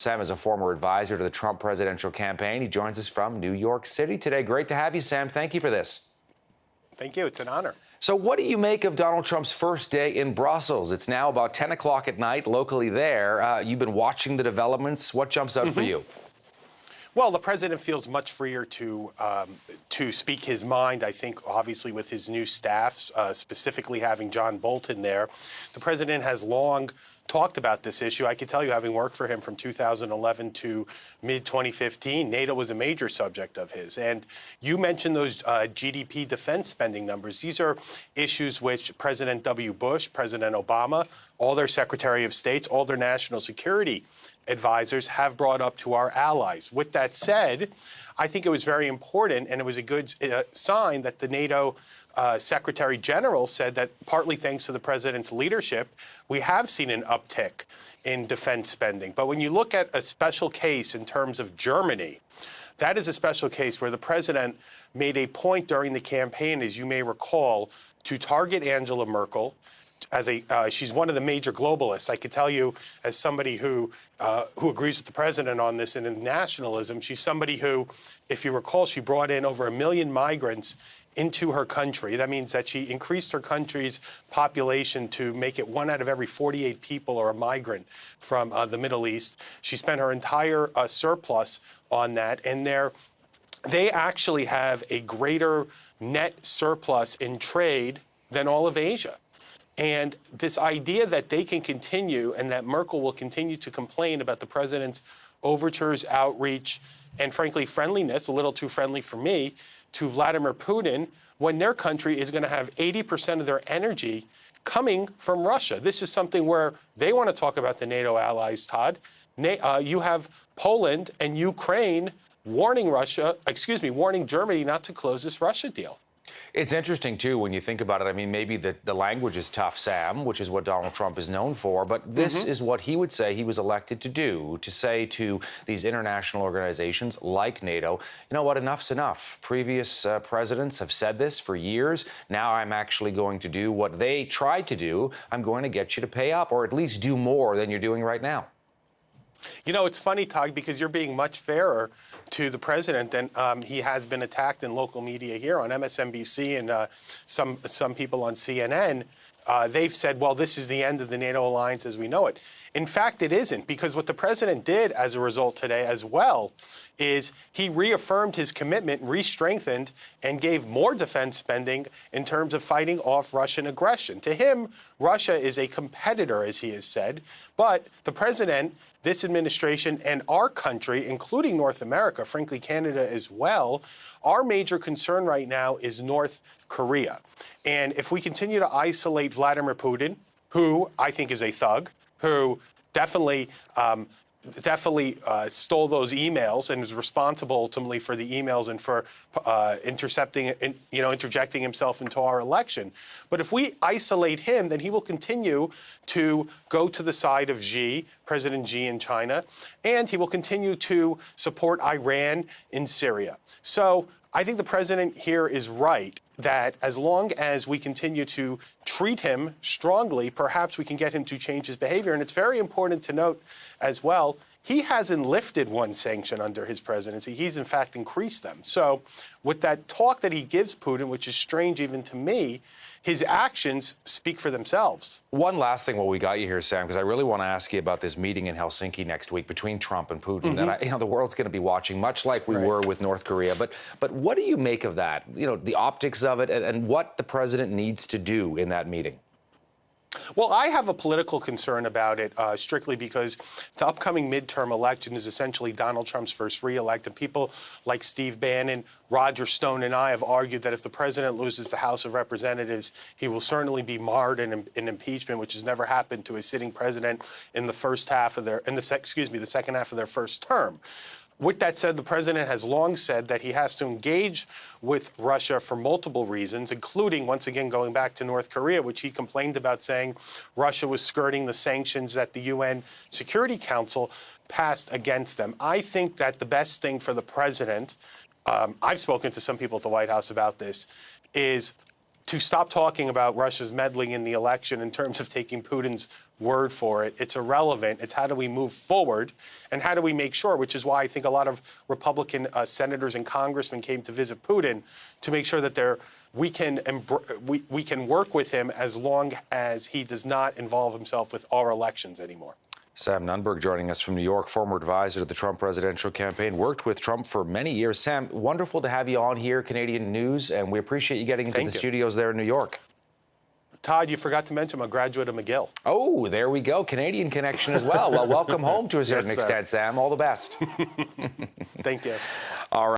Sam is a former advisor to the Trump presidential campaign. He joins us from New York City today. Great to have you, Sam. Thank you for this. Thank you. It's an honor. So what do you make of Donald Trump's first day in Brussels? It's now about 10 o'clock at night locally there. You've been watching the developments. What jumps out for you? Well, the president feels much freer to speak his mind, I think, obviously, with his new staffs, specifically having John Bolton there. The president has long talked about this issue. I can tell you, having worked for him from 2011 to mid-2015, NATO was a major subject of his. And you mentioned those GDP defense spending numbers. These are issues which President W. Bush, President Obama, all their Secretary of States, all their national security advisors have brought up to our allies. With that said, I think it was very important, and it was a good sign that the NATO Secretary General said that partly thanks to the president's leadership, we have seen an uptick in defense spending. But when you look at a special case in terms of Germany, that is a special case where the president made a point during the campaign, as you may recall, to target Angela Merkel. She's one of the major globalists. I could tell you, as somebody who agrees with the president on this and in nationalism, she's somebody who, if you recall, she brought in over 1 million migrants into her country. That means that she increased her country's population to make it 1 out of every 48 people are a migrant from the Middle East. She spent her entire surplus on that, and they actually have a greater net surplus in trade than all of Asia. And this idea that they can continue and that Merkel will continue to complain about the president's overtures, outreach, and frankly, friendliness, a little too friendly for me, to Vladimir Putin, when their country is going to have 80% of their energy coming from Russia. This is something where they want to talk about the NATO allies, Todd. You have Poland and Ukraine warning Germany not to close this Russia deal. It's interesting, too, when you think about it. I mean, maybe the language is tough, Sam, which is what Donald Trump is known for. But this is what he would say he was elected to do, to say to these international organizations like NATO, you know what, enough's enough. Previous presidents have said this for years. Now I'm actually going to do what they tried to do. I'm going to get you to pay up, or at least do more than you're doing right now. You know, it's funny, Todd, because you're being much fairer to the president than he has been attacked in local media here on MSNBC and some people on CNN. They've said, well, this is the end of the NATO alliance as we know it. In fact, it isn't, because what the president did as a result today as well is he reaffirmed his commitment, re-strengthened, and gave more defense spending in terms of fighting off Russian aggression. To him, Russia is a competitor, as he has said, but the president, this administration, and our country, including North America, frankly, Canada as well, our major concern right now is North Korea. And if we continue to isolate Vladimir Putin, who I think is a thug, who definitely stole those emails and is responsible ultimately for the emails and for interjecting himself into our election. But if we isolate him, then he will continue to go to the side of President Xi in China, and he will continue to support Iran in Syria. So I think the president here is right that as long as we continue to treat him strongly, perhaps we can get him to change his behavior. And it's very important to note as well, he hasn't lifted one sanction under his presidency. He's, in fact, increased them. So with that talk that he gives Putin, which is strange even to me, his actions speak for themselves. One last thing while we got you here, Sam, because I really want to ask you about this meeting in Helsinki next week between Trump and Putin. And the world's going to be watching, much like we were with North Korea. But what do you make of that? You know, the optics of it and what the president needs to do in that meeting? Well, I have a political concern about it, strictly because the upcoming midterm election is essentially Donald Trump's first re-elect. And people like Steve Bannon, Roger Stone, and I have argued that if the president loses the House of Representatives, he will certainly be marred in impeachment, which has never happened to a sitting president in the second half of their first term. With that said, the president has long said that he has to engage with Russia for multiple reasons, including, once again, going back to North Korea, which he complained about, saying Russia was skirting the sanctions that the UN Security Council passed against them. I think that the best thing for the president, I've spoken to some people at the White House about this, is to stop talking about Russia's meddling in the election in terms of taking Putin's word for it. It's irrelevant. It's how do we move forward and how do we make sure, which is why I think a lot of Republican senators and congressmen came to visit Putin to make sure that we can work with him as long as he does not involve himself with our elections anymore. Sam Nunberg joining us from New York, former advisor to the Trump presidential campaign, worked with Trump for many years. Sam, wonderful to have you on here, Canadian News, and we appreciate you getting into the studios there in New York. Todd, you forgot to mention I'm a graduate of McGill. Oh, there we go. Canadian connection as well. Well, welcome home to a certain extent, Sam. All the best. Thank you. All right.